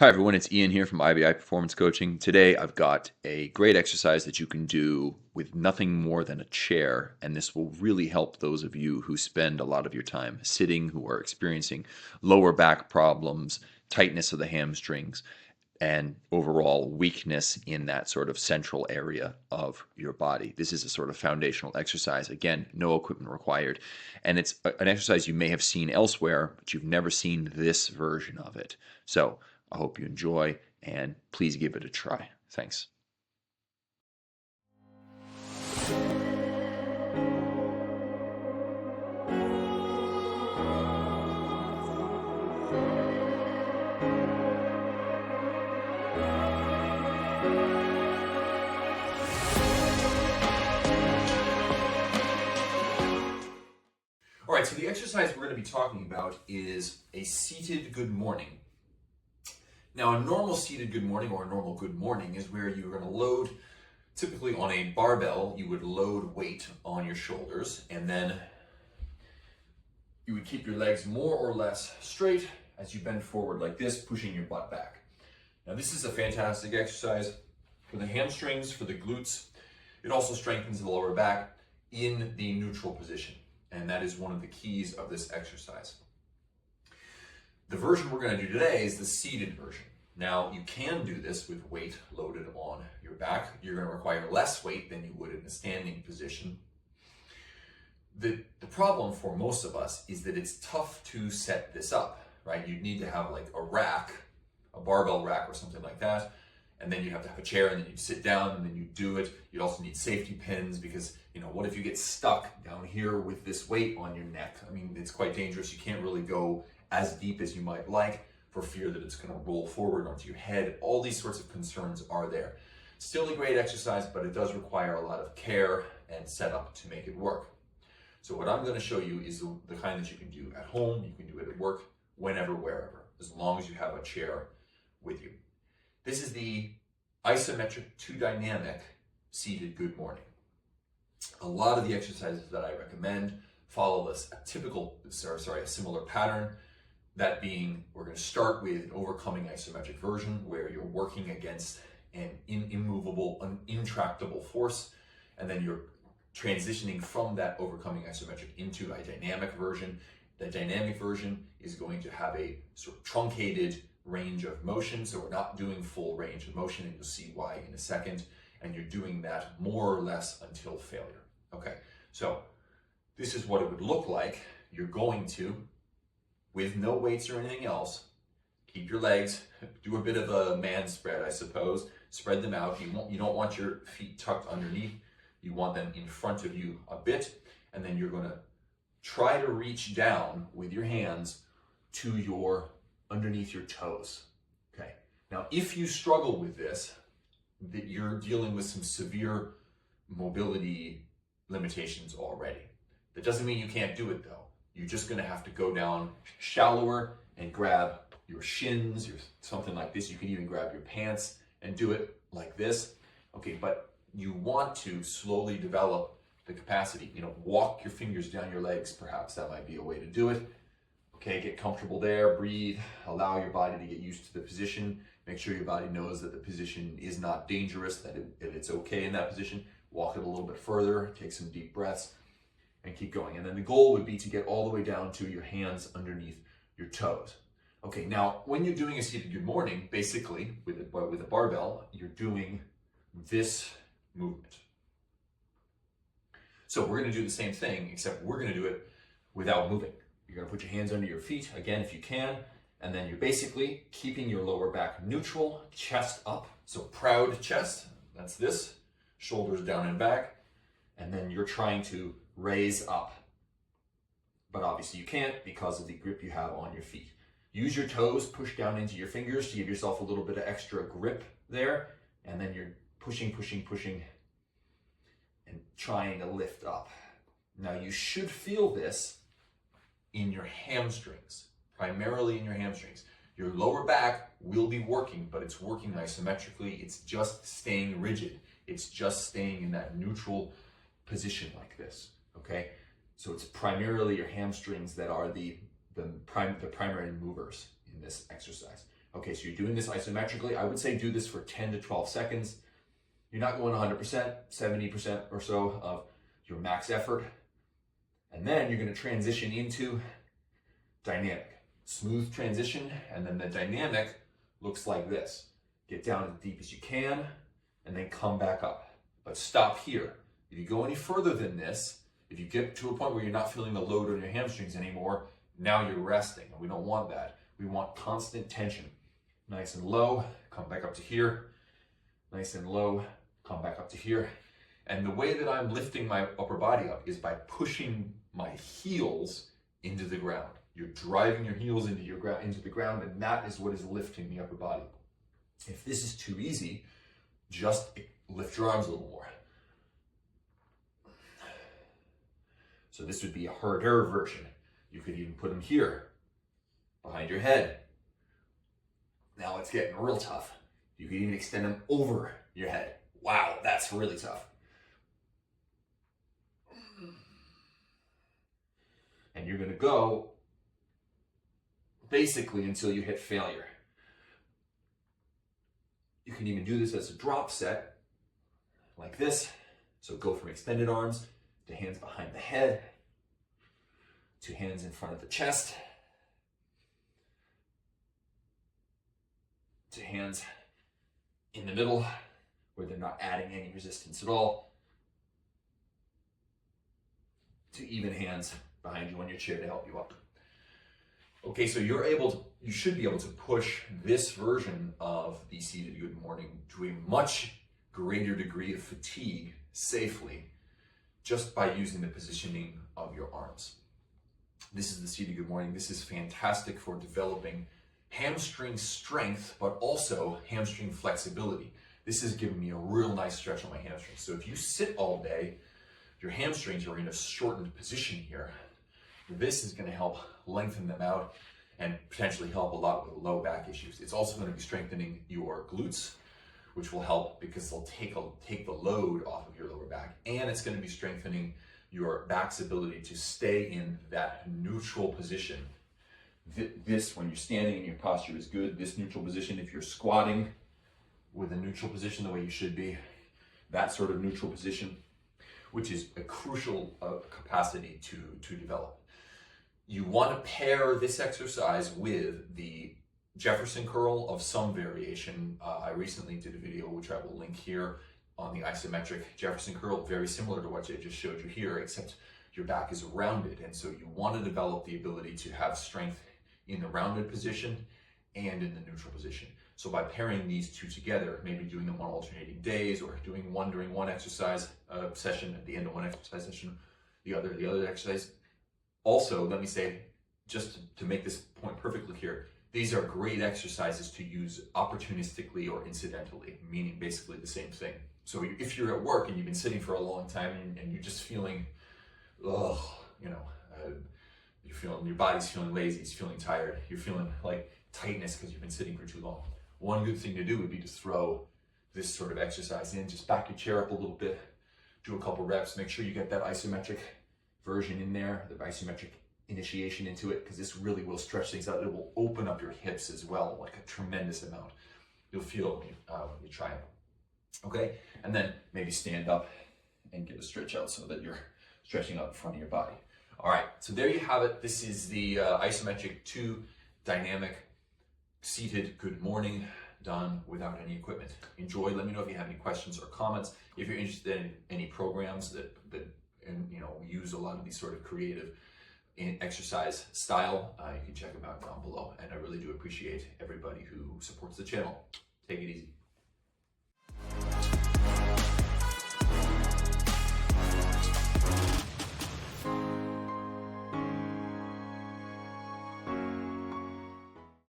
Hi, everyone. It's Ian here from IBI Performance Coaching. Today, I've got a great exercise that you can do with nothing more than a chair, and this will really help those of you who spend a lot of your time sitting, who are experiencing lower back problems, tightness of the hamstrings, and overall weakness in that sort of central area of your body. This is a sort of foundational exercise. Again, no equipment required. And it's an exercise you may have seen elsewhere, but you've never seen this version of it. So I hope you enjoy, and please give it a try. Thanks. All right, so the exercise we're going to be talking about is a seated good morning. Now, a normal seated good morning or a normal good morning is where you're going to load, typically on a barbell, you would load weight on your shoulders, and then you would keep your legs more or less straight as you bend forward like this, pushing your butt back. Now, this is a fantastic exercise for the hamstrings, for the glutes. It also strengthens the lower back in the neutral position. And that is one of the keys of this exercise. The version we're going to do today is the seated version. Now, you can do this with weight loaded on your back. You're going to require less weight than you would in a standing position. The problem for most of us is that it's tough to set this up, right? You'd need to have like a rack, a barbell rack or something like that. And then you have to have a chair, and then you sit down, and then you do it. You'd also need safety pins because, what if you get stuck down here with this weight on your neck? I mean, it's quite dangerous. You can't really go as deep as you might like for fear that it's going to roll forward onto your head. All these sorts of concerns are there. Still a great exercise, but it does require a lot of care and setup to make it work. So what I'm going to show you is the kind that you can do at home. You can do it at work, whenever, wherever, as long as you have a chair with you. This is the isometric to dynamic seated good morning. A lot of the exercises that I recommend follow a similar pattern. That being, we're going to start with an overcoming isometric version where you're working against an immovable, an intractable force, and then you're transitioning from that overcoming isometric into a dynamic version. The dynamic version is going to have a sort of truncated range of motion, so we're not doing full range of motion, and you'll see why in a second, and you're doing that more or less until failure. Okay, so this is what it would look like. You're going to, with no weights or anything else, keep your legs, do a bit of a man spread, I suppose, spread them out. You don't want your feet tucked underneath, you want them in front of you a bit, and then you're going to try to reach down with your hands to underneath your toes. Okay. Now, if you struggle with this, that you're dealing with some severe mobility limitations already. That doesn't mean you can't do it though. You're just going to have to go down shallower and grab your shins or something like this. You can even grab your pants and do it like this. Okay, but you want to slowly develop the capacity. Walk your fingers down your legs, perhaps. That might be a way to do it. Okay, get comfortable there, breathe, allow your body to get used to the position. Make sure your body knows that the position is not dangerous, that it's okay in that position. Walk it a little bit further, take some deep breaths, and keep going. And then the goal would be to get all the way down to your hands underneath your toes. Okay, now when you're doing a seated good morning, basically with a barbell, you're doing this movement. So we're going to do the same thing, except we're going to do it without moving. You're going to put your hands under your feet, again, if you can, and then you're basically keeping your lower back neutral, chest up, so proud chest, that's this, shoulders down and back, and then you're trying to raise up. But obviously you can't because of the grip you have on your feet. Use your toes, push down into your fingers to give yourself a little bit of extra grip there, and then you're pushing, and trying to lift up. Now you should feel this in your hamstrings, primarily in your hamstrings. Your lower back will be working, but it's working isometrically. It's just staying rigid. It's just staying in that neutral position like this, okay? So it's primarily your hamstrings that are the primary movers in this exercise. Okay, so you're doing this isometrically. I would say do this for 10 to 12 seconds. You're not going 100%, 70% or so of your max effort. And then you're going to transition into dynamic. Smooth transition, and then the dynamic looks like this. Get down as deep as you can, and then come back up. But stop here. If you go any further than this, if you get to a point where you're not feeling the load on your hamstrings anymore, now you're resting, and we don't want that. We want constant tension. Nice and low, come back up to here. Nice and low, come back up to here. And the way that I'm lifting my upper body up is by pushing my heels into the ground. You're driving your heels into the ground, and that is what is lifting the upper body. If this is too easy, just lift your arms a little more. So this would be a harder version. You could even put them here, behind your head. Now it's getting real tough. You could even extend them over your head. Wow, that's really tough. And you're gonna go basically until you hit failure. You can even do this as a drop set, like this. So go from extended arms to hands behind the head, to hands in front of the chest, to hands in the middle where they're not adding any resistance at all, to even hands behind you on your chair to help you up. Okay, so you should be able to push this version of the seated good morning to a much greater degree of fatigue safely just by using the positioning of your arms. This is the seated good morning. This is fantastic for developing hamstring strength, but also hamstring flexibility. This is giving me a real nice stretch on my hamstrings. So if you sit all day, your hamstrings are in a shortened position here. This is going to help lengthen them out and potentially help a lot with low back issues. It's also going to be strengthening your glutes, which will help because they'll take the load off of your lower back. And it's going to be strengthening your back's ability to stay in that neutral position. This, when you're standing and your posture is good, this neutral position, if you're squatting with a neutral position the way you should be, that sort of neutral position, which is a crucial capacity to develop. You want to pair this exercise with the Jefferson curl of some variation. I recently did a video, which I will link here, on the isometric Jefferson curl, very similar to what I just showed you here, except your back is rounded. And so you want to develop the ability to have strength in the rounded position and in the neutral position. So by pairing these two together, maybe doing them on alternating days, or doing one during one exercise session, at the end of one exercise session, the other exercise. Also, let me say, just to make this point perfectly clear, these are great exercises to use opportunistically or incidentally, meaning basically the same thing. So if you're at work and you've been sitting for a long time and you're just feeling, you're feeling, your body's feeling lazy, it's feeling tired, you're feeling like tightness because you've been sitting for too long. One good thing to do would be to throw this sort of exercise in. Just back your chair up a little bit, do a couple reps, make sure you get that isometric version in there, the isometric initiation into it, because this really will stretch things out. It will open up your hips as well, like a tremendous amount. You'll feel when you try it. Okay, and then maybe stand up and get a stretch out so that you're stretching out in front of your body. All right, so there you have it. This is the isometric 2 dynamic seated good morning done without any equipment. Enjoy. Let me know if you have any questions or comments. If you're interested in any programs that use a lot of these sort of creative exercise style, you can check them out down below. And I really do appreciate everybody who supports the channel. Take it easy.